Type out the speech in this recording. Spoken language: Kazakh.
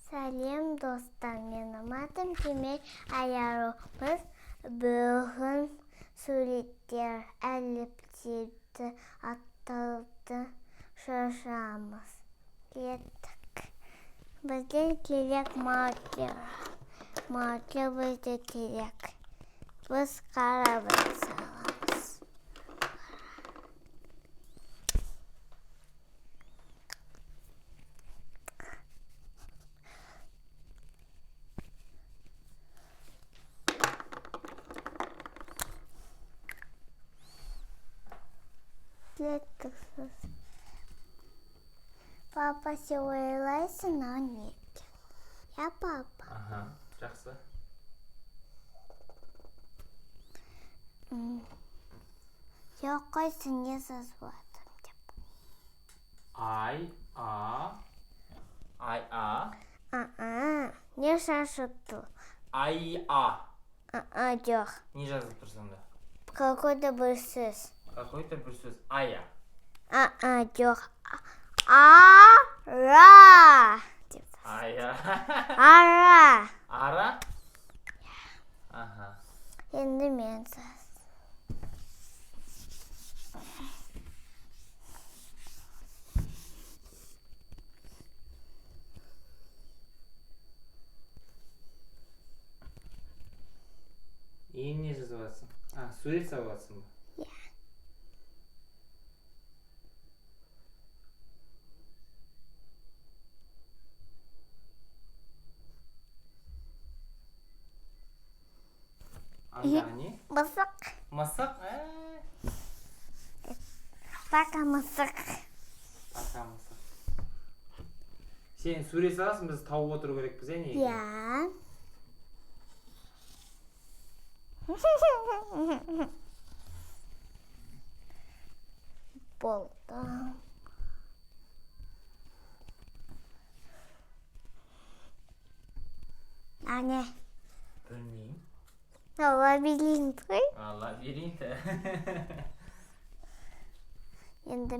Сәлем достар, менің атым Кемел Аярымыз. Бүгін суреттер, әліптерді, аттарды шашамыз. Кеттік. Бізде керек маркер. Маркер бізде керек. Біз қарап саламыз. Папа, сен ойлайсың, а не? Я папа. Ага, жақсы. Жоқ қойсын, не жазып жатырмын деп. Не шашып тұр? Жоқ. Не жазып тұр сонда? Какой-то бір сөз. Какой-то бір сөз. Ая. Жоқ. Ара. Ая. Ара. Ара? Ага. Енді мен саз. Ең не жазып жатсың? Сурет салып жатсың ба? Иә. Андағы не? Мысық. Мысық? Бақа мысық. Бақа мысық. Сен сурет саласың, біз тауып отыру керекпіз, не? Иә. Болды. Не? Білмеймін. Лабиринт ғой. Лабиринт. Енді